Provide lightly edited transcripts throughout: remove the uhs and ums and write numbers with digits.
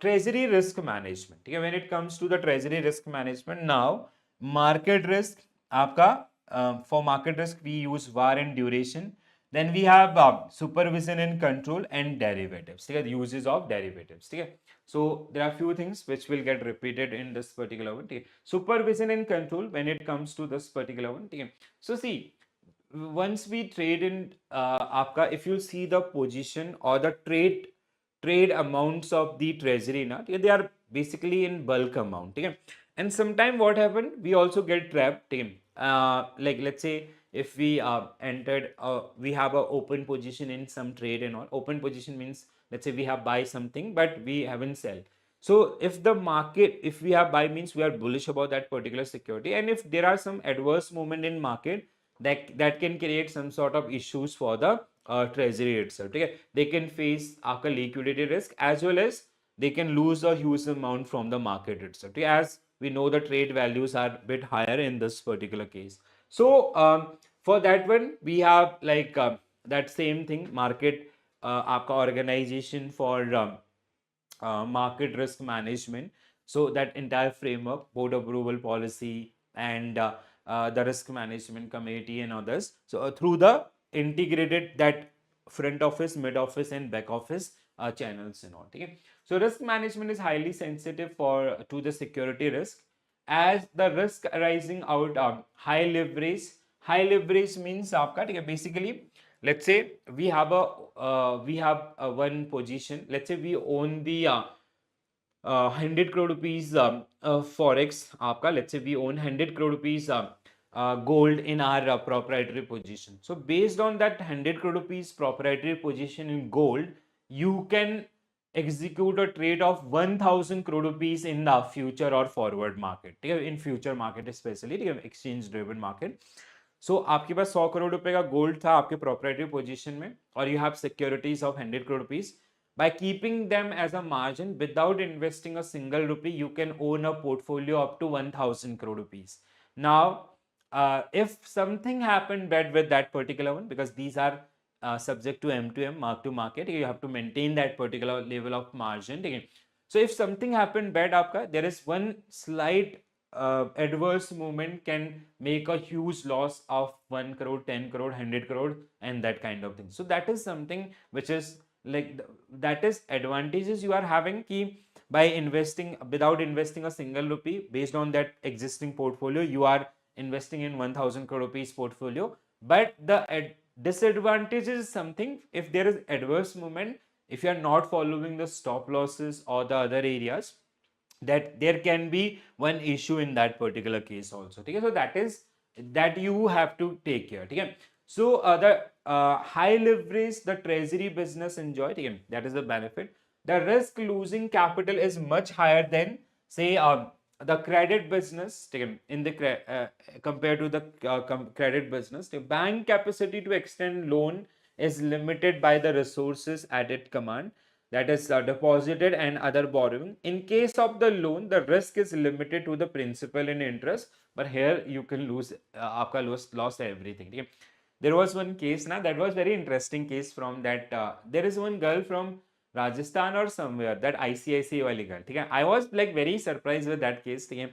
Treasury risk management, ठीक है. When it comes to the treasury risk management, now market risk आपका, for market risk we use VaR and duration. Then we have supervision and control and derivatives, ठीक है, uses of derivatives, ठीक है. So there are few things which will get repeated in this particular one. ठीक है. Supervision and control when it comes to this particular one. ठीक है. So see, once we trade in आपका, if you see the position or the trade amounts of the treasury ना, ठीक है, they are basically in bulk amount, ठीक है. And sometime what happened, we also get trapped, ठीक है. Like let's say if we entered, we have a open position in some trade and all. Open position means, let's say we have buy something but we haven't sell. So if the market, if we have buy means we are bullish about that particular security, and if there are some adverse movement in market, that can create some sort of issues for the treasury itself, okay. They can face आपका liquidity risk as well as they can lose a huge amount from the market itself, okay? As we know the trade values are a bit higher in this particular case. So for that one we have like that same thing, market आपका organization for market risk management. So that entire framework, board approval policy, and the risk management committee and others. So through the integrated that front office, mid office, and back office channels and all. Okay. So risk management is highly sensitive for to the security risk, as the risk arising out high leverage. High leverage means आपका, ठीक है, basically let's say we have one position. Let's say we own the 100 crore rupees forex आपका. Let's say we own 100 crore rupees gold in our proprietary position. So based on that 100 crore rupees proprietary position in gold, you can execute a trade of 1000 crore rupees in the future or forward market, ठीक है, in future market especially, ठीक है, exchange driven market. So आपके पास 100 करोड़ रुपए का gold था आपके proprietary position में, और you have securities of 100 crore rupees. By keeping them as a margin without investing a single rupee, you can own a portfolio up to 1000 crore rupees. Now, if something happened bad with that particular one, because these are subject to M2M, mark to market, you have to maintain that particular level of margin. So if something happened bad, आपका, there is one slight adverse movement can make a huge loss of 1 crore, 10 crore, 100 crore, and that kind of thing. So that is something which is like that is advantages you are having key by investing without investing a single rupee. Based on that existing portfolio, you are investing in 1000 crore rupees portfolio. But the disadvantage is something, if there is adverse movement, if you are not following the stop losses or the other areas, that there can be one issue in that particular case also, okay? So that is that you have to take care, okay? So the high leverage the treasury business enjoy, okay? That is the benefit. The risk losing capital is much higher than, say, the credit business, okay? In the compared to the credit business, the bank capacity to extend loan is limited by the resources at its command, that is deposited and other borrowing. In case of the loan, the risk is limited to the principal and interest, but here you can lose आपका lost everything, okay? There was one case now that was very interesting case from that there is one girl from Rajasthan or somewhere, that ICICI वाली girl, ठीक है. I was like very surprised with that case, ठीक है.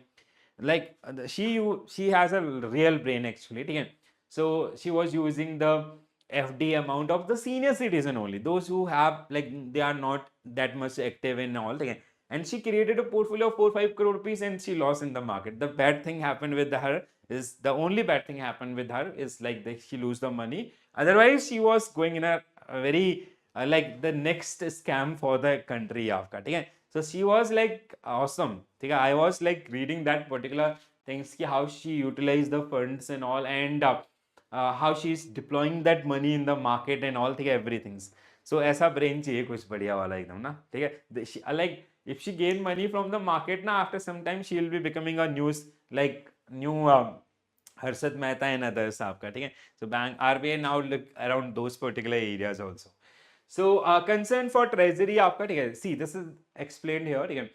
Like she has a real brain actually, ठीक है. So she was using the FD amount of the senior citizen only, those who have like they are not that much active in all, okay. And she created a portfolio of 4-5 crore rupees and she lost in the market. The bad thing happened with her is, the only bad thing happened with her is like that she lose the money. Otherwise she was going in a very like the next scam for the country after, okay. So she was like awesome, okay. I was like reading that particular things, how she utilized the funds and all, and how she is deploying that money in the market and all, ठीक है, everything. So ऐसा brain चाहिए कुछ बढ़िया वाला एकदम ना, ठीक है. Like if she gain money from the market ना, after some time she will be becoming a news like new Harshad Mehta and others आपका, ठीक है. So bank RBI now look around those particular areas also. So concern for treasury आपका, ठीक है. See, this is explained here, ठीक है.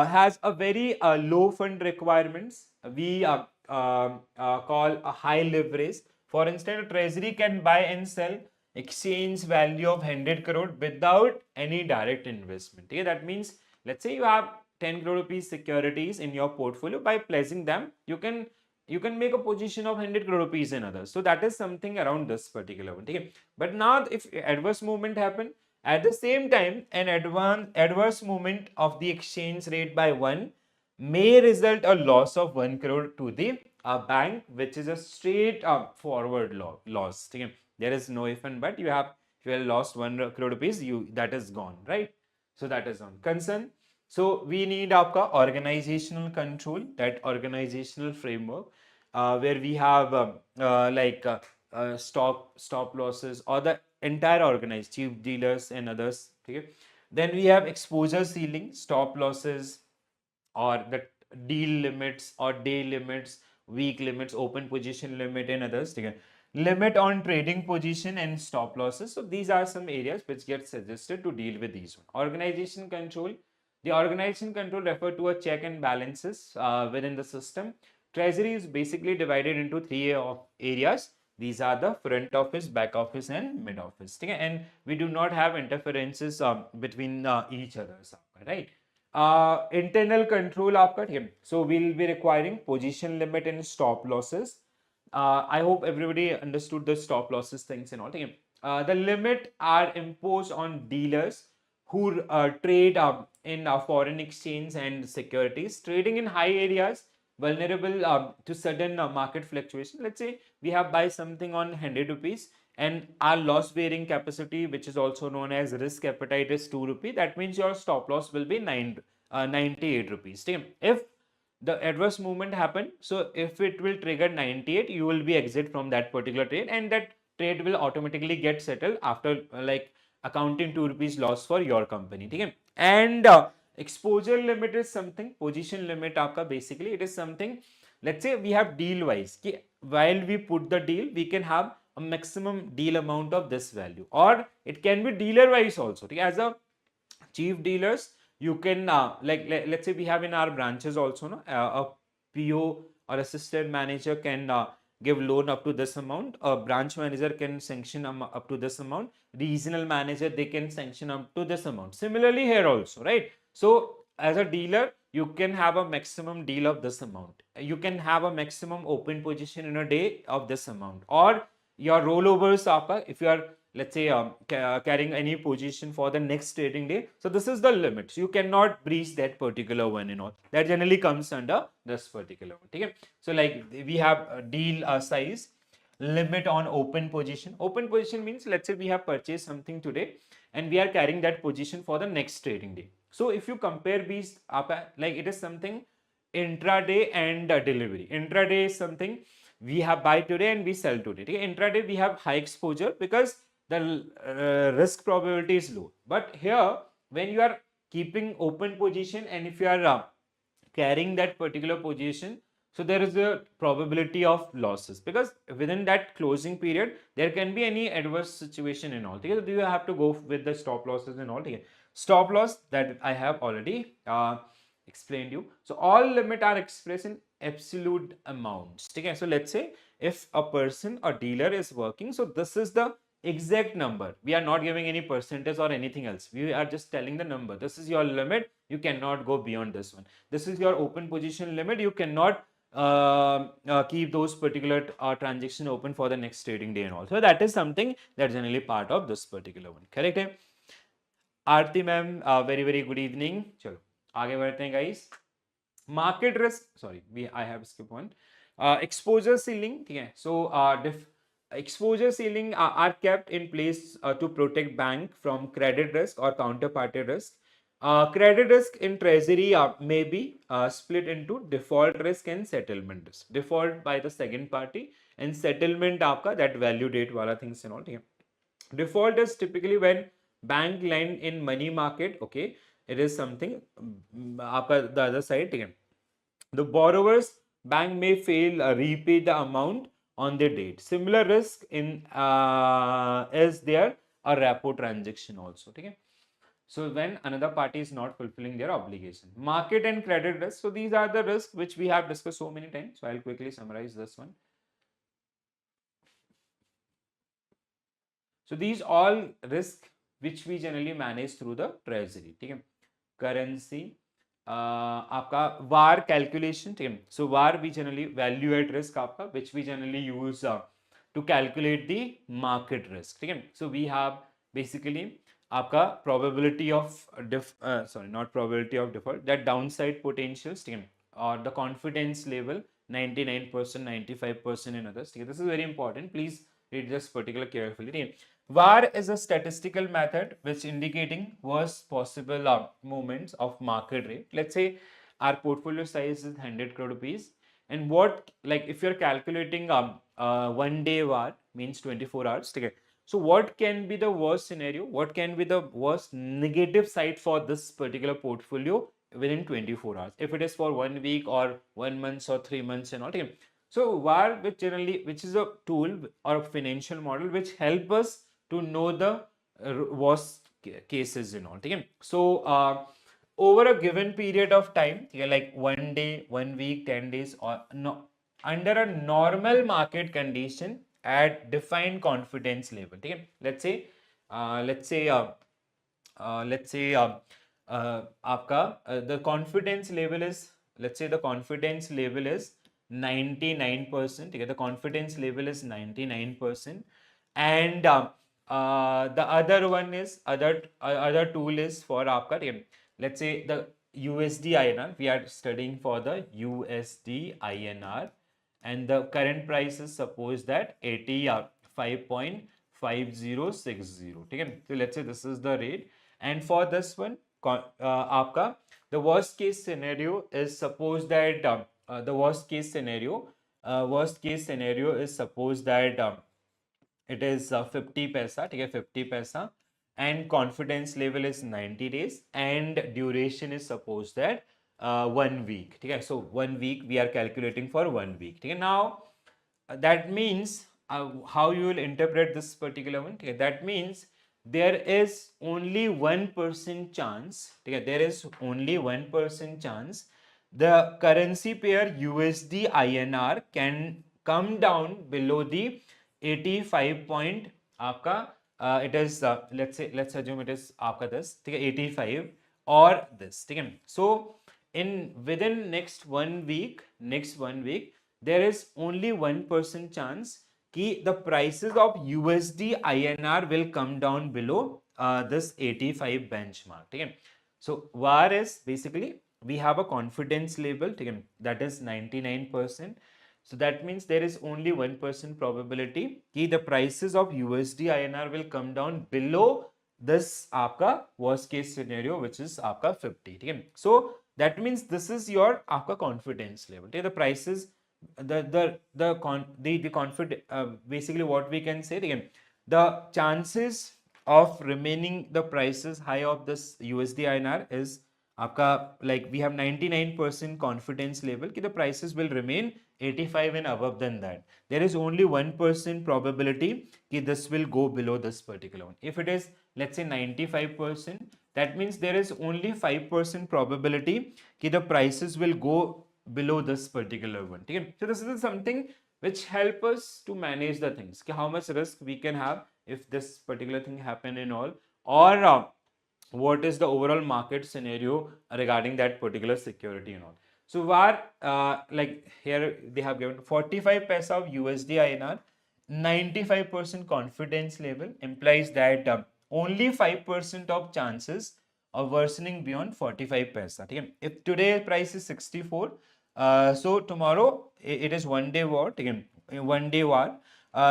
Has a very low fund requirements. We call a high leverage. For instance, treasury can buy and sell exchange value of 100 crore without any direct investment, okay? That means let's say you have 10 crore rupees securities in your portfolio. By placing them, you can make a position of 100 crore rupees in others. So that is something around this particular one. Okay? But now if adverse movement happen, at the same time an adverse movement of the exchange rate by 1 may result a loss of 1 crore to the bank, which is a straight forward loss. Okay? There is no if and but. If you have lost 1 crore rupees, that is gone, right? So that is on concern. So we need आपका organizational control, that organizational framework where we have stop losses or the entire organized chief dealers and others. Okay? Then we have exposure ceiling, stop losses, or the deal limits or day limits, week limits, open position limit and others. Okay? Limit on trading position and stop losses. So these are some areas which get suggested to deal with these one. Organization control. The organization control refer to a check and balances within the system. Treasury is basically divided into three areas. These are the front office, back office and mid office. Okay? And we do not have interferences between each other, right? Internal control आपका ठीक है. So we'll be requiring position limit and stop losses. I hope everybody understood the stop losses things and all. ठीक है. The limit are imposed on dealers who trade in foreign exchange and securities. Trading in high areas vulnerable to sudden market fluctuation. Let's say we have buy something on 100 rupees and our loss bearing capacity, which is also known as risk appetite, is 2 rupee. That means your stop loss will be 98 rupees. If the adverse movement happen, so if it will trigger 98, you will be exit from that particular trade, and that trade will automatically get settled after like accounting 2 rupees loss for your company. Okay? And exposure limit is something, position limit आपका basically it is something, let's say we have deal wise कि while we put the deal we can have a maximum deal amount of this value, or it can be dealer wise also. Okay? As a chief dealers you can let's say we have in our branches also no, a PO or assistant manager can give loan up to this amount, a branch manager can sanction up to this amount, regional manager they can sanction up to this amount. Similarly here also, right? So as a dealer you can have a maximum deal of this amount, you can have a maximum open position in a day of this amount, or your rollovers are if you are, let's say carrying any position for the next trading day, so this is the limit, you cannot breach that particular one, that generally comes under this particular one. Okay? So like we have a deal size, limit on open position. Open position means let's say we have purchased something today and we are carrying that position for the next trading day. So if you compare these like it is something intraday and delivery. Intraday is something we have buy today and we sell today. Okay? Intraday we have high exposure because the risk probability is low. But here when you are keeping open position and if you are carrying that particular position, so there is a probability of losses because within that closing period there can be any adverse situation and all. Okay? So you have to go with the stop losses and all. Okay? Stop loss that I have already explained you. So all limit are expressed in absolute amounts. Okay? So let's say if a person or dealer is working, so this is the exact number. We are not giving any percentage or anything else. We are just telling the number. This is your limit. You cannot go beyond this one. This is your open position limit. You cannot keep those particular transaction open for the next trading day and all. So that is something that's generally part of this particular one. Correct? है? आरती ma'am very good evening. चलो आगे बढ़ते हैं guys. Market risk, sorry, I have skipped one. Exposure ceiling, ठीक है. So exposure ceiling are kept in place to protect bank from credit risk or counterparty risk. Credit risk in treasury may be split into default risk and settlement risk. Default by the second party and settlement आपका that value date वाला things and all. ठीक है. Default is typically when bank lend in money market. Okay, it is something आपका the other side. ठीक है. The borrower's bank may fail repay the amount on their date. Similar risk in is there a repo transaction also. Okay? So when another party is not fulfilling their obligation. Market and credit risk. So these are the risks which we have discussed so many times. So I'll quickly summarize this one. So these all risks which we generally manage through the treasury. Okay? currency, आपका VAR calculation, ठीक है. So VAR we generally value at risk आपका, which we generally use to calculate the market risk, ठीक है. So we have basically आपका probability of sorry, not probability of default, that downside potentials, ठीक है, or the confidence level 99%, 95% in others, ठीक है. This is very important. Please read this particular carefully, ठीक है. VAR is a statistical method which indicating worst possible movements of market rate. Let's say our portfolio size is 100 crore rupees, and what, like if you're calculating 1 day VAR means 24 hours. Okay. So what can be the worst scenario? What can be the worst negative side for this particular portfolio within 24 hours? If it is for 1 week or 1 month or 3 months and all. Okay. So VAR, which is a tool or a financial model which help us to know the worst cases and all. Okay. So over a given period of time, like 1 day, 1 week, 10 days, or no, under a normal market condition at defined confidence level. Okay. आपका the confidence level is, let's say the confidence level is 99%. Okay, the confidence level is 99%, and the other one is other tool is for आपका, ठीक है, let's say the USD INR. We are studying for the USD INR, and the current price is suppose that 85.5060. ठीक है. So let's say this is the rate, and for this one आपका the worst case scenario is suppose that the worst case scenario is suppose that it is 50 paisa, ठीक है, 50 paisa, and confidence level is 90 days, and duration is suppose that 1 week. ठीक है. So 1 week we are calculating for 1 week. ठीक है. Now that means how you will interpret this particular one. ठीक है. That means there is only 1% chance, ठीक है, there is only 1% chance the currency pair USD INR can come down below the 85 point आपका it is let's assume it is आपका this, ठीक है, 85 or this, ठीक है. So in within next 1 week there is only 1% chance कि the prices of USD INR will come down below this 85 benchmark, ठीक है. So VAR is basically we have a confidence level, ठीक है, that is 99%. So that means there is only 1% probability कि the prices of USD INR will come down below this आपका worst case scenario, which is आपका 50, ठीक है. So that means this is your आपका confidence level, ठीक है. The prices the confidence basically what we can say again, the chances of remaining the prices high of this USD INR is आपका, like we have 99% confidence level कि the prices will remain 85 and above than that. There is only 1% probability कि this will go below this particular one. If it is let's say 95%, that means there is only 5% probability कि the prices will go below this particular one. Okay? So this is something which help us to manage the things. Okay? How much risk we can have if this particular thing happen and all, or what is the overall market scenario regarding that particular security and all. So VAR, like here they have given 45 paisa of USD INR, 95% confidence level implies that only 5% of chances of worsening beyond 45 paisa. Okay? If today price is 64, so tomorrow it is 1 day war, again 1 day war.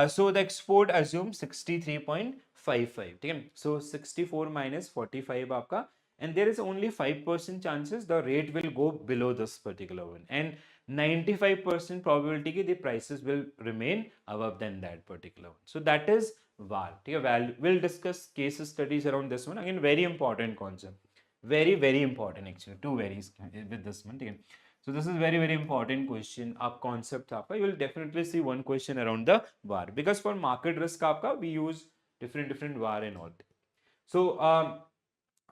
So the export assume 63.55. Okay? So 64 minus 45 आपका, and there is only 5% chances the rate will go below this particular one, and 95% probability कि the prices will remain above than that particular one. So that is VAR. Okay? We'll discuss case studies around this one. Again, very important concept. Very important actually. Two varies with this one. Okay? So this is very important question. Up concept आपका, you will definitely see one question around the VAR, because for market risk आपका we use different VAR and all. So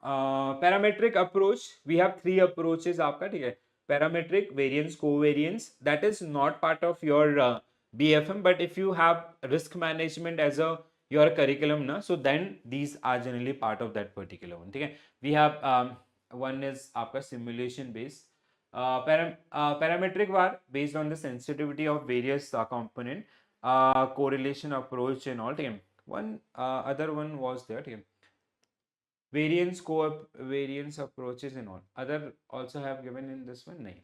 parametric approach, we have three approaches आपका, ठीक है. Parametric, variance, covariance, that is not part of your BFM, but if you have risk management as a your curriculum na, so then these are generally part of that particular one. ठीक है. We have one is आपका simulation based. Parametric var based on the sensitivity of various component, correlation approach and all. ठीक है. One other one was there. ठीक है. Variance variance approaches and all. Other also have given in this one. नहीं.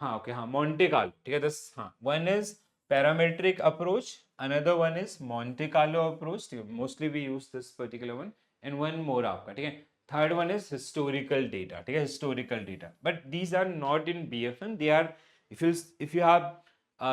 हाँ, okay, हाँ, Monte Carlo. ठीक है. This हाँ. One is parametric approach. Another one is Monte Carlo approach. Mostly we use this particular one. And one more आपका. ठीक है. Third one is historical data. ठीक है. Historical data. But these are not in BFM. They are if you have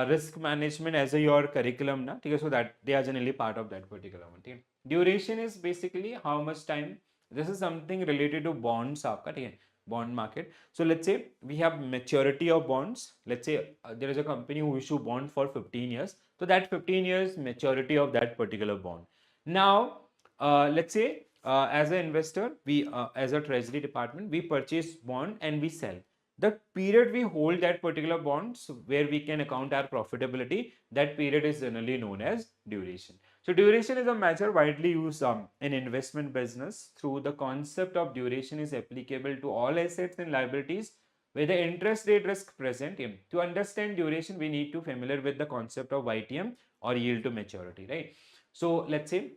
risk management as a your curriculum ना. ठीक है. So that they are generally part of that particular one. ठीक है. Duration is basically how much time. This is something related to bonds आपका. ठीक है. Bond market. So let's say we have maturity of bonds. Let's say there is a company who issue bond for 15 years. So that 15 years maturity of that particular bond. Now, let's say as an investor, we as a treasury department, we purchase bond and we sell. The period we hold that particular bond, so where we can account our profitability, that period is generally known as duration. So duration is a measure widely used in investment business. Through the concept of duration is applicable to all assets and liabilities where the interest rate risk present. To understand duration, we need to familiar with the concept of YTM or yield to maturity, right? So let's say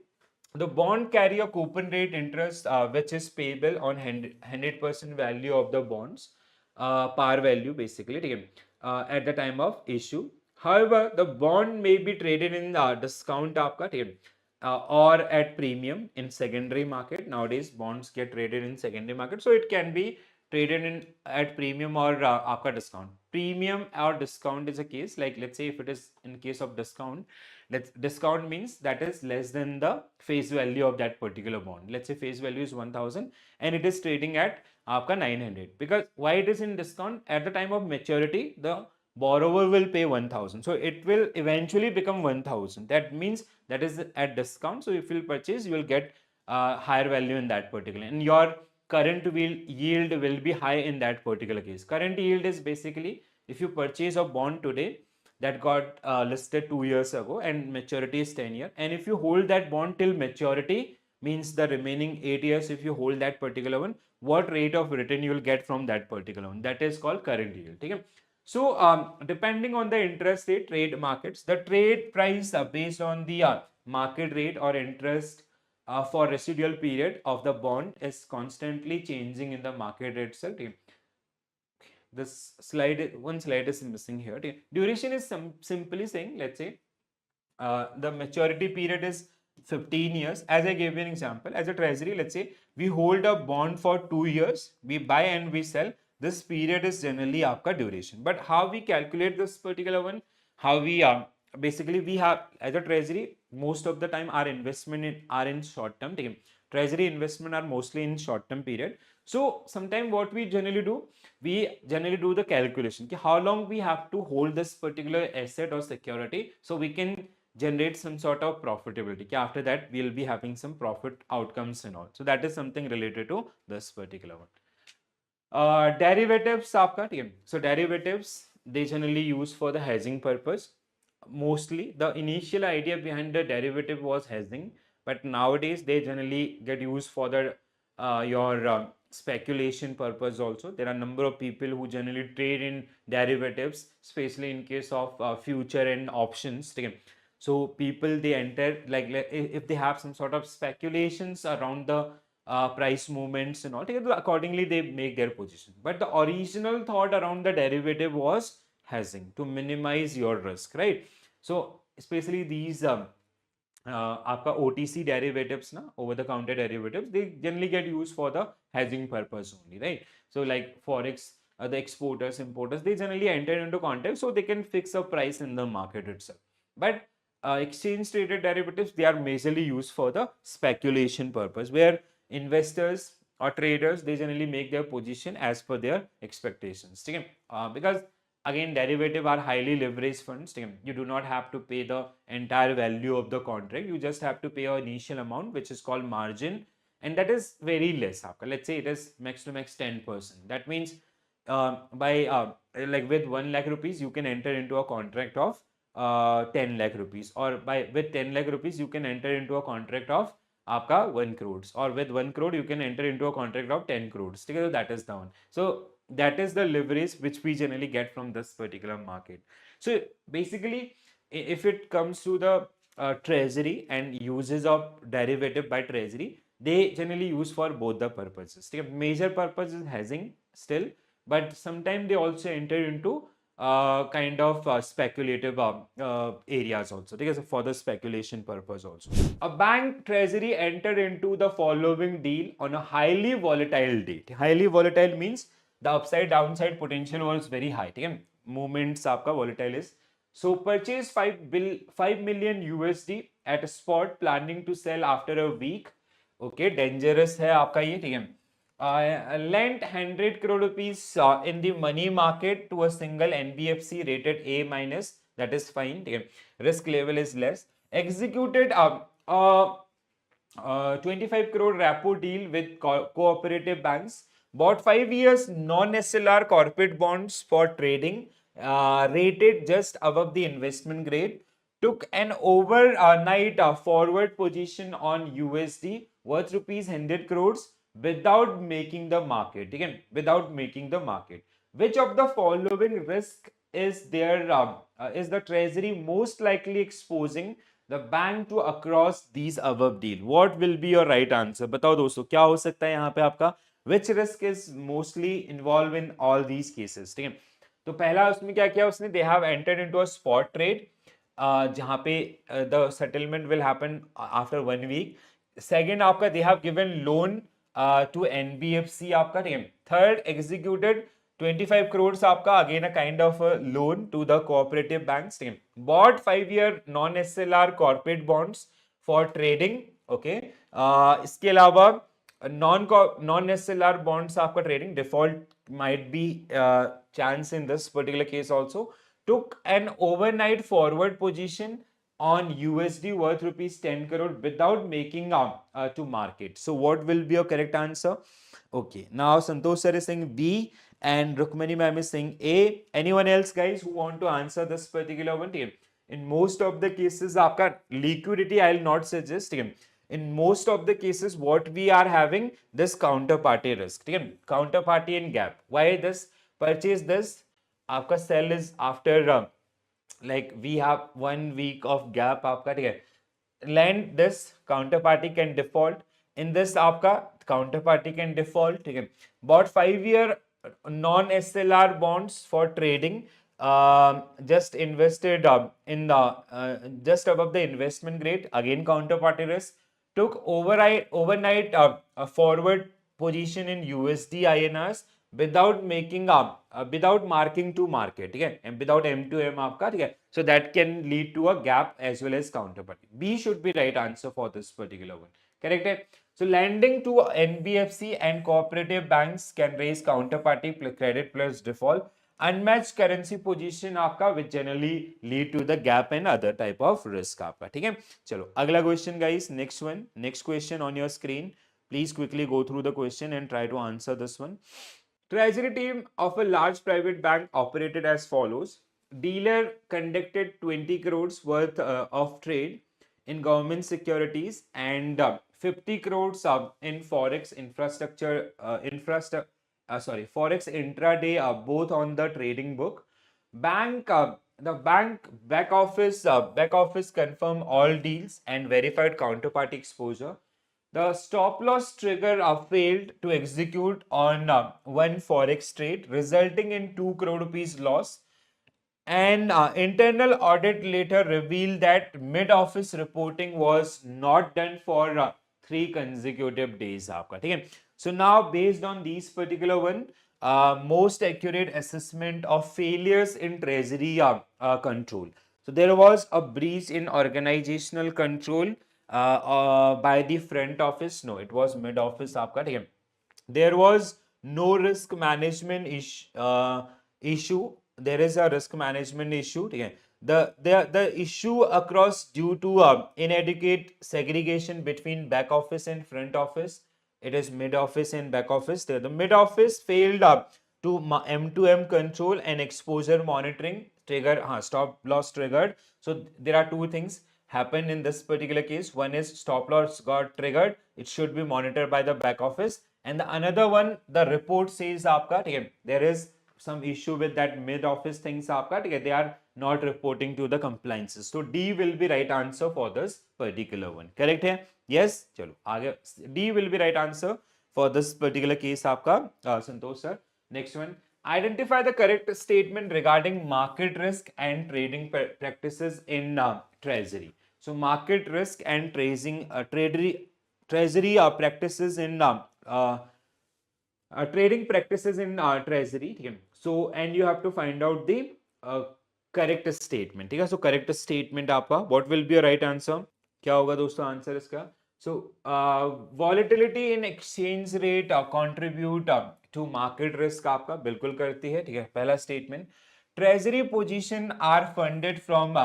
the bond carry a coupon rate interest which is payable on 100% value of the bonds, par value basically, at the time of issue. However, the bond may be traded in discount आपका or at premium in secondary market. Nowadays, bonds get traded in secondary market, so it can be traded in at premium or आपका discount. Premium or discount is a case like let's say if it is in case of discount, discount means that is less than the face value of that particular bond. Let's say face value is 1000 and it is trading at आपका 900 because why it is in discount at the time of maturity the borrower will pay 1000, so it will eventually become 1000. That means that is at discount, so if you purchase you will get higher value in that particular, and your current yield will be high in that particular case. Current yield is basically if you purchase a bond today that got listed 2 years ago and maturity is 10 years, and if you hold that bond till maturity means the remaining 8 years, if you hold that particular one, what rate of return you will get from that particular one, that is called current yield. Okay? So depending on the interest rate, trade markets, the trade price based on the market rate or interest for residual period of the bond is constantly changing in the market rate itself. This slide, one slide is missing here. Duration is simply saying, let's say the maturity period is 15 years. As I gave you an example, as a treasury, let's say we hold a bond for 2 years, we buy and we sell. This period is generally आपका duration. But how we calculate this particular one? How we basically we have as a treasury, most of the time our investment are in short term. Treasury investment are mostly in short term period. So sometimes what we generally do, we generally do the calculation how long we have to hold this particular asset or security so we can generate some sort of profitability. After that, we'll be having some profit outcomes and all. So that is something related to this particular one. Derivatives आपका ठीक है. So derivatives they generally use for the hedging purpose. Mostly the initial idea behind the derivative was hedging, but nowadays they generally get used for the your speculation purpose also. There are a number of people who generally trade in derivatives, especially in case of future and options. So people they enter like if they have some sort of speculations around the price movements and all, accordingly they make their position. But the original thought around the derivative was hedging to minimize your risk, right? So especially these आपका OTC derivatives ना, over the counter derivatives, they generally get used for the hedging purpose only, right? So like forex, the exporters, importers, they generally enter into contract so they can fix a price in the market itself. But exchange traded derivatives, they are majorly used for the speculation purpose, where investors or traders they generally make their position as per their expectations. Because again derivative are highly leveraged funds. You do not have to pay the entire value of the contract, you just have to pay an initial amount which is called margin, and that is very less. Let's say it is max to max 10%. That means by like with 1 lakh rupees you can enter into a contract of 10 lakh rupees, or by with 10 lakh rupees you can enter into a contract of आपका 1 crore, और with 1 crore you can enter into a contract of 10 crores. ठीक है, so that is the one. So that is the leverage which we generally get from this particular market. So basically, if it comes to the treasury and uses of derivative by treasury, they generally use for both the purposes. ठीक है, major purpose is hedging still, but sometimes they also enter into kind of speculative areas also. Okay, so for the speculation purpose also. A bank treasury entered into the following deal on a highly volatile date. Highly volatile means the upside downside potential was very high. Okay, movements आपका volatile is. So purchase 5 million USD at a spot, planning to sell after a week. Okay, dangerous है आपका ये, ठीक है. Lent 100 crore rupees in the money market to a single NBFC rated A minus, that is fine. Risk level is less. Executed 25 crore repo deal with cooperative banks. Bought 5 years non-SLR corporate bonds for trading, rated just above the investment grade. Took an overnight forward position on USD worth rupees 100 crores without making the market. Again, without making the market. Which of the following risk is there? Is the treasury most likely exposing the bank to across these above deal? What will be your right answer? बताओ दोस्तों, क्या हो सकता है यहाँ पे आपका? Which risk is mostly involved in all these cases? ठीक है, तो पहला उसमें क्या किया उसने? They have entered into a spot trade, जहाँ पे the settlement will happen after 1 week. Second आपका they have given loan to NBFC आपका, ठीक है. Third, executed 25 crores आपका, again a kind of a loan to the cooperative banks, ठीक है. Bought 5-year non-SLR corporate bonds for trading, okay. इसके अलावा non-SLR bonds आपका trading, default might be chance in this particular case also. Took an overnight forward position on USD worth rupees 10 crore without making to market. So what will be your correct answer? Okay, now Santosh sir is saying B and Rukmani ma'am is saying A. Anyone else guys who want to answer this particular one? In most of the cases आपका liquidity I will not suggest. In most of the cases what we are having this counterparty risk. Counterparty and gap. Why this? Purchase this, आपका sell is after like we have 1 week of gap आपका, ठीक है. Lend this, counterparty can default. In this आपका counterparty can default, ठीक है. Bought 5-year non-SLR bonds for trading, just invested in the just above the investment grade, again counterparty risk. Took overnight a forward position in USD INRs without making without marking to market, ठीक है, and without M to M आपका, ठीक है. So that can lead to a gap as well as counterparty. B should be right answer for this particular one. Correct है. So lending to NBFC and cooperative banks can raise counterparty credit plus default. Unmatched currency position आपका which generally lead to the gap and other type of risk आपका, ठीक है. चलो अगला question guys, next one, next question on your screen. Please quickly go through the question and try to answer this one. Treasury team of a large private bank operated as follows. Dealer conducted 20 crores worth of trade in government securities and 50 crores in forex infrastructure, forex intraday, both on the trading book. The bank back office confirmed all deals and verified counterparty exposure. The stop loss trigger failed to execute on one forex trade, resulting in 2 crore rupees loss. And internal audit later revealed that mid-office reporting was not done for 3 consecutive days. आपका, ठीक है. So now based on these particular one, most accurate assessment of failures in treasury control. So there was a breach in organizational control by the front office. No, it was mid office आपका, ठीक है. There was no risk management issue. There is a risk management issue, ठीक है. The issue across due to inadequate segregation between back office and front office. It is mid office and back office. The mid office failed to M2M control and exposure monitoring trigger, stop loss triggered. So there are two things. happened in this particular case. One is stop loss got triggered, it should be monitored by the back office, and the another one, the report says आपका, ठीक है, there is some issue with that mid office things आपका, ठीक है, they are not reporting to the compliances. So D will be right answer for this particular one. Correct है? Yes. चलो आगे, D will be right answer for this particular case आपका, संतोष sir. Next one, identify the correct statement regarding market risk and trading practices in treasury. So market risk and treasury practices in trading practices in treasury. ठीक है? So and you have to find out the correct statement. ठीक है? So correct statement आपका, what will be your right answer? क्या होगा दोस्तों answer इसका? So volatility in exchange rate contribute to market risk आपका बिल्कुल करती है. ठीक है? पहला statement. Treasury position are funded from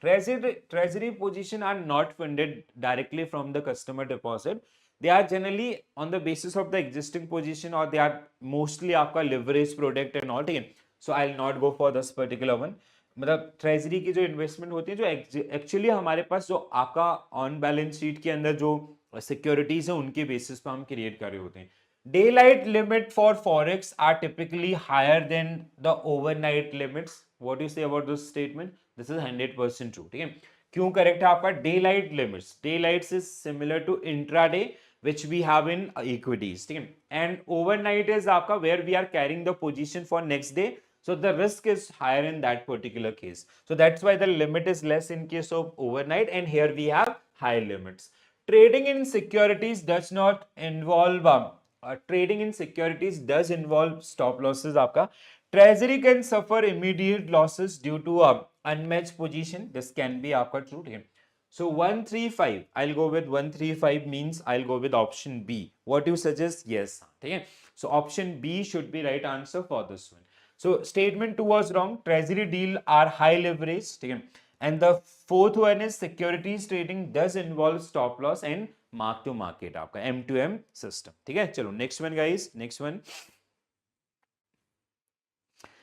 treasury position are not funded directly from the customer deposit. They are generally on the basis of the existing position, or they are mostly आपका leverage product and all. ठीक है? So I'll not go for this particular one. मतलब treasury की जो investment होती है, जो actually हमारे पास जो आपका ऑन बैलेंस शीट के अंदर जो सिक्योरिटीज है उनके बेसिस पर हम क्रिएट कर रहे होते हैं. Daylight limit for forex are typically higher than the overnight limits. What do you say about this statement? This is 100% true. ठीक है? क्यों करेक्ट है आपका? Daylight limits. Daylights is similar to intraday, which we have in equities. ठीक है? And overnight is आपका where we are carrying the position for next day. So the risk is higher in that particular case. So that's why the limit is less in case of overnight, and here we have high limits. Trading in securities does not involve trading in securities does involve stop losses आपका. Treasury can suffer immediate losses due to unmatched position. This can be आपका true. So 135, I'll go with 135 means I'll go with option B. What you suggest? Yes. Okay. So option B should be right answer for this one. So statement 2 was wrong. Treasury deal are high leverage. And the fourth one is securities trading does involve stop loss and mark to market आपका M2M system. ठीक है? चलो next one guys. Next one.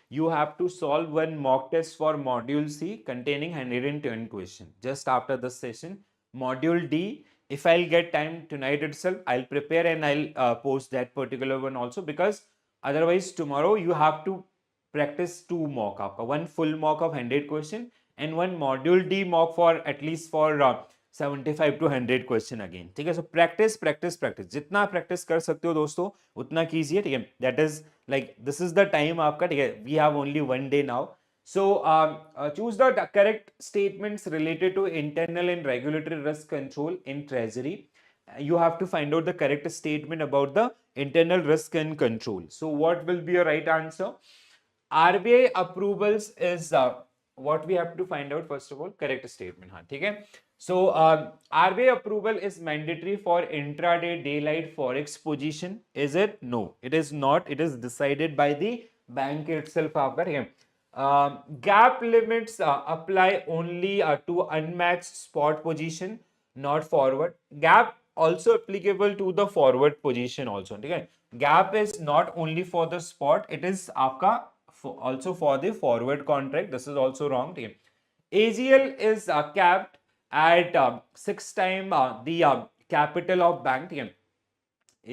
You have to solve one mock test for module C containing 110 questions. Just after this session, module D, if I'll get time tonight itself, I'll prepare and I'll post that particular one also, because otherwise tomorrow you have to practice 2 mock आपका, one full mock of 100 question and one module D mock for at least for 75 to 100 question again. ठीक है? So practice practice practice, जितना practice कर सकते हो दोस्तों उतना कीजिए. ठीक है? That is like this is the time आपका. ठीक है? We have only one day now. So choose the correct statements related to internal and regulatory risk control in treasury. You have to find out the correct statement about the internal risk and control. So what will be your right answer? RBI approvals is what we have to find out. First of all, correct statement. हाँ, ठीक है? So RBI approval is mandatory for intraday daylight forex position. Is it? No, it is not. It is decided by the bank itself. आपका, ठीक है? Gap limits apply only to unmatched spot position, not forward. Gap also applicable to the forward position also. ठीक है? Gap is not only for the spot, it is आपका also for the forward contract. This is also wrong. ठीक है? AGL is capped at 6 times the capital of bank. ठीक है?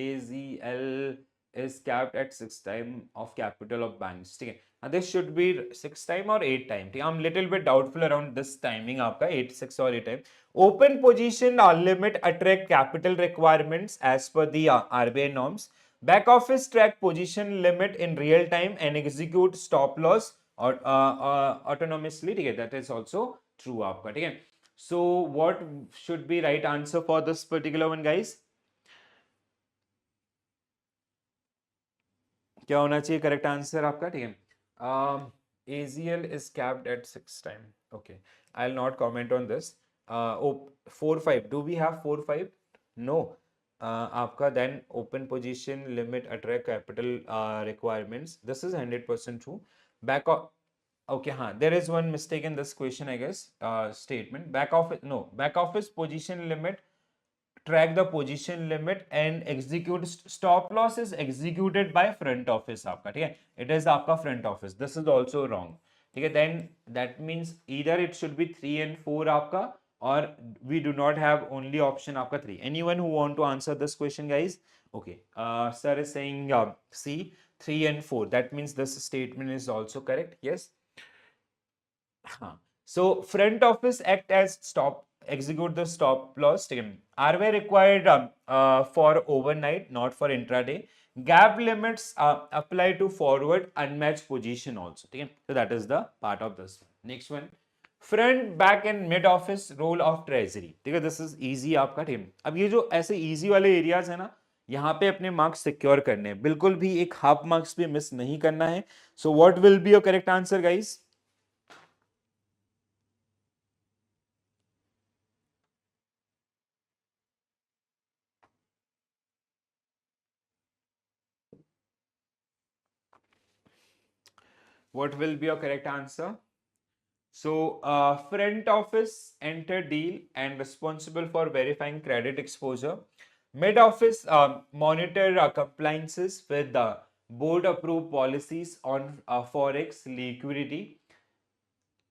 AGL is capped at 6 times of capital of banks. ठीक है? This should be 6 times or 8 times. I'm little bit doubtful around this timing आपका 8, 6 or 8 times. Open position limit attract capital requirements as per the RBI norms. Back office track position limit in real time and execute stop loss or autonomously. ठीक है? That is also true आपका. ठीक है? So what should be right answer for this particular one guys? क्या होना चाहिए correct answer आपका? ठीक है? AGL is capped at 6 times. Okay, I'll not comment on this. 4-5. Do we have 4-5? No. आपका then open position limit attract capital requirements. This is 100% true. Back of okay, हाँ, there is one mistake in this question, I guess. Statement back office position limit track the position limit and execute stop loss is executed by front office आपका. ठीक है? It is आपका front office. This is also wrong. ठीक है, then that means either it should be 3 and 4 आपका, or we do not have only option आपका 3. Anyone who want to answer this question, guys? Okay, sir is saying C, 3 and 4. That means this statement is also correct. Yes. So front office act as stop, execute the stop loss. ठीक है, RBI required for overnight, not for intraday. Gap limits apply to forward unmatched position also. ठीक है, so that is the part of this one. Next one, front back and mid office role of treasury. ठीक है, this is easy आपका. ठीक है, अब ये जो ऐसे इजी वाले एरियाज है ना, यहाँ पे अपने मार्क्स सिक्योर करने हैं, बिल्कुल भी एक हाफ मार्क्स भी मिस नहीं करना है. So what will be your correct answer, guys? What will be your correct answer? So, front office enter deal and responsible for verifying credit exposure. Mid office monitor compliances with the board approved policies on forex liquidity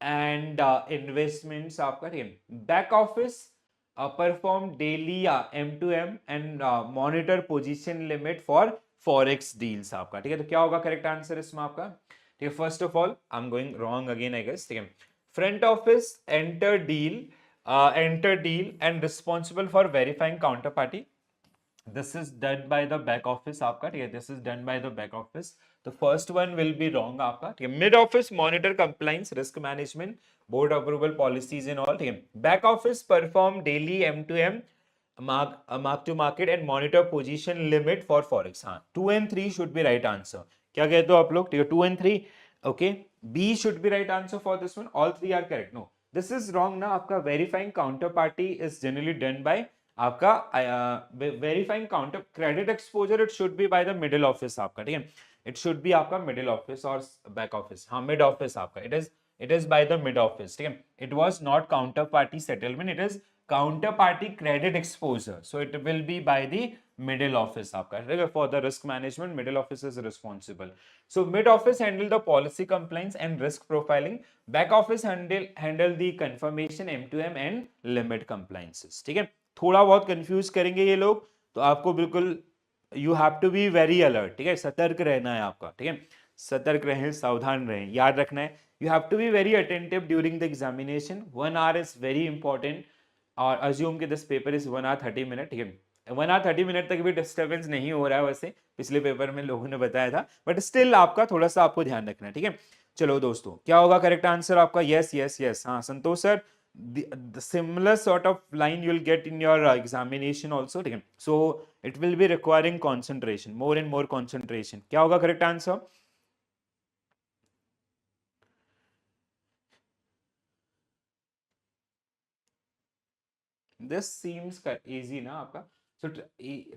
and investments आपका. ठीक है, back office perform daily M2M and monitor position limit for forex deals आपका. ठीक है, तो क्या होगा correct answer इसमें आपका? ठीक है, first of all I am going wrong again I guess. ठीक है, front office enter deal and responsible for verifying counter party. This is done by the back office आपका. ठीक है, this is done by the back office. तो first one will be wrong आपका. ठीक है, mid office monitor compliance risk management board approval policies and all. ठीक है, back office perform daily M2M mark to market and monitor position limit for forex. हाँ, 2 and 3 should be right answer. क्या कहते हो आप लोग? ठीक है, 2 and 3. Okay, B should be right answer for this one. All three are correct. No, this is wrong ना आपका. Verifying counterparty is generally done by आपका verifying counter credit exposure. It should be by the middle office आपका. ठीक है, it should be आपका middle office और back office. हाँ, mid office आपका. It is by the mid office. ठीक है, it was not counter party settlement, it is counter party credit exposure. So it will be by the middle office आपका. ठीक है, for the risk management middle office is responsible. So mid office handle the policy compliance and risk profiling. Back office handle the confirmation M2M and limit compliances. ठीक है, थोड़ा बहुत confuse करेंगे ये लोग, तो आपको बिल्कुल you have to be very alert. ठीक है, सतर्क रहना है आपका. ठीक है, सतर्क रहें, सावधान रहें, याद रखना है. You have to be very attentive during the examination. 1 hour is very important. और अज्यूम कि this paper is 1 hour 30 minutes. ठीक है, 1 hour 30 minutes तक भी डिस्टर्बेंस नहीं हो रहा है, वैसे पिछले पेपर में लोगों ने बताया था, बट स्टिल आपका थोड़ा सा आपको ध्यान रखना है. ठीक है, चलो दोस्तों, क्या होगा करेक्ट आंसर आपका? Yes yes yes. हाँ संतोष sir, the similar sort of line you'll get in your examination also. ठीक है, so it will be requiring concentration, more and more concentration. क्या होगा correct answer? This seems easy ना आपका. So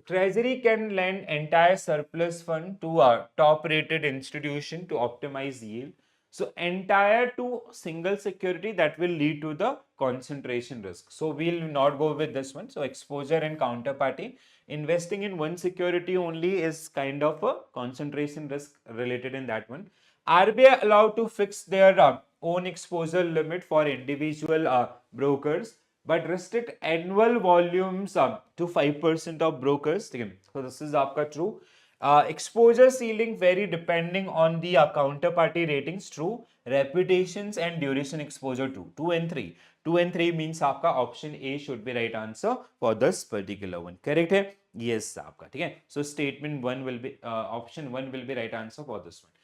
Treasury can lend entire surplus fund to a top rated institution to optimize yield. So entire to single security, that will lead to the concentration risk. So we'll not go with this one. So exposure and counterparty. Investing in one security only is kind of a concentration risk related in that one. RBI allowed to fix their own exposure limit for individual brokers, but restrict annual volumes to 5% of brokers. So this is आपका true. Exposure ceiling vary depending on the counterparty ratings. True. Reputations and duration exposure too. 2 and 3. 2 and 3 means आपका option A should be right answer for this particular one. Correct है? Yes आपका. ठीक है. So statement 1 will be option 1 will be right answer for this one.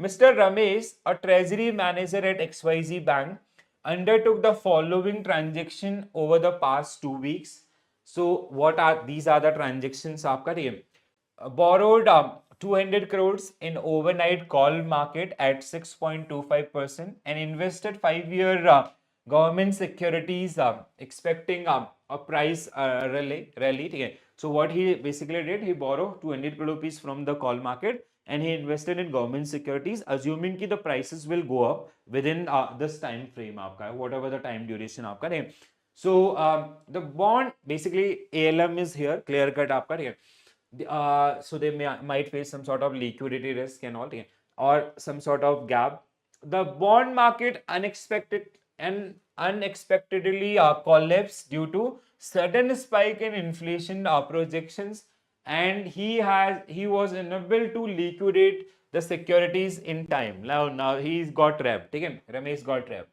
Mr. Ramesh, a treasury manager at XYZ Bank, undertook the following transaction over the past 2 weeks. So what are these? Are the transactions आपका? ठीक है, borrowed 200 crores in overnight call market at 6.25% and invested 5-year government securities expecting a price rally. ठीक है, so what he basically did, he borrowed 200 crore rupees from the call market and he invested in government securities, assuming कि the prices will go up within this time frame आपका, whatever the time duration आपका. ठीक है, so the bond basically ALM is here, clear cut आपका. ठीक है, so they might face some sort of liquidity risk and all, or some sort of gap. the bond market unexpectedly collapsed due to sudden spike in inflation projections, and he was unable to liquidate the securities in time. Now he's got trapped. Okay, Ramesh got trapped.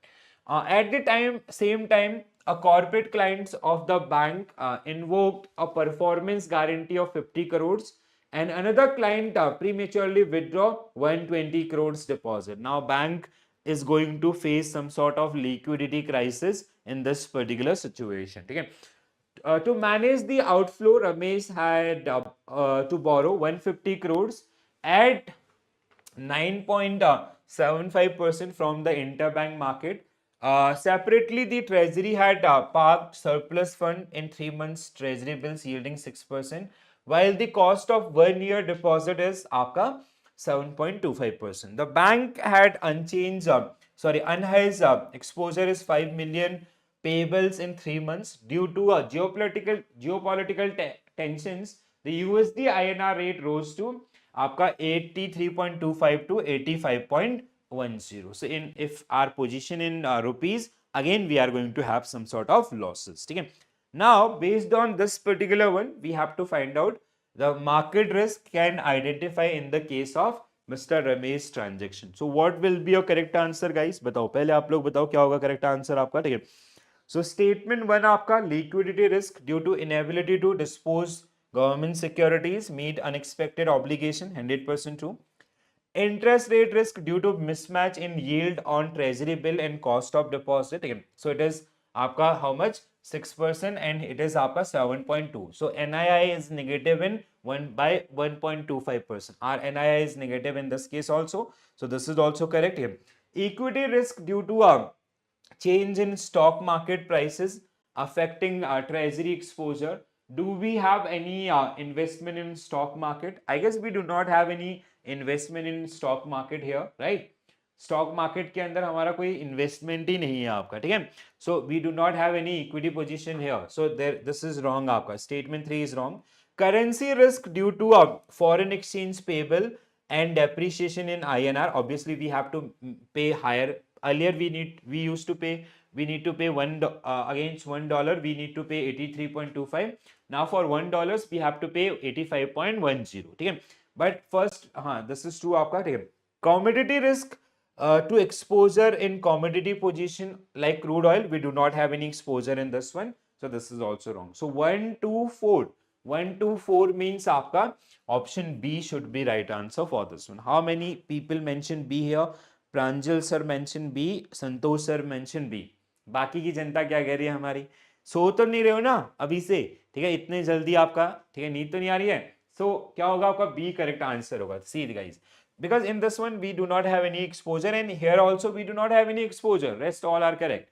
At the same time, a corporate clients of the bank invoked a performance guarantee of 50 crores, and another client prematurely withdraw 120 crores deposit. Now bank is going to face some sort of liquidity crisis in this particular situation. Okay. To manage the outflow, Ramesh had to borrow 150 crores at 9.75% from the interbank market. Separately, the Treasury had parked surplus fund in 3 months Treasury bills yielding 6%, while the cost of 1 year deposit is आपका 7.25%. The bank had unhedged exposure is 5 million payables in 3 months due to geopolitical tensions. The USD INR rate rose to आपका 83.25 to 85.10. So in if our position in rupees, again we are going to have some sort of losses. Okay. Now based on this particular one, we have to find out the market risk can identify in the case of Mr. Ramesh transaction. So what will be your correct answer, guys? बताओ पहले आप लोग बताओ क्या होगा correct answer आपका. ठीक है. So statement 1 आपका liquidity risk due to inability to dispose government securities meet unexpected obligation 100% true. Interest rate risk due to mismatch in yield on treasury bill and cost of deposit. Again, so it is आपका how much 6% and it is आपका 7.2. So NII is negative in 1.25%. Our NII is negative in this case also. So this is also correct here. Equity risk due to change in stock market prices affecting treasury exposure. Do we have any investment in stock market? I guess we do not have any investment in stock market here, right? Stock market के अंदर हमारा कोई investment ही नहीं है आपका. ठीक है. So we do not have any equity position here. So there this is wrong. आपका statement 3 is wrong. Currency risk due to foreign exchange payable and depreciation in INR. Obviously we have to pay higher. Earlier we used to pay, we need to pay against $1 we need to pay 83.25. Now for $1 we have to pay 85.10. ठीक है. But first this is true आपका. ठीक है. Commodity risk to exposure in commodity position like crude oil, we do not have any exposure in this one. So this is also wrong. So 1, 2, 4. 1, 2, 4 means आपका option B should be right answer for this one. How many people mentioned B here? Pranjal sir mentioned B, Santosh sir mentioned B. बाकी की जनता क्या कह रही है हमारी? सो तो नहीं रहे हो ना अभी से. ठीक है. इतने जल्दी आपका ठीक है नींद तो नहीं आ रही है. सो क्या होगा आपका बी करेक्ट आंसर होगा. See guys, because in this one we do not have any exposure and here also we do not have any exposure. Rest all are correct.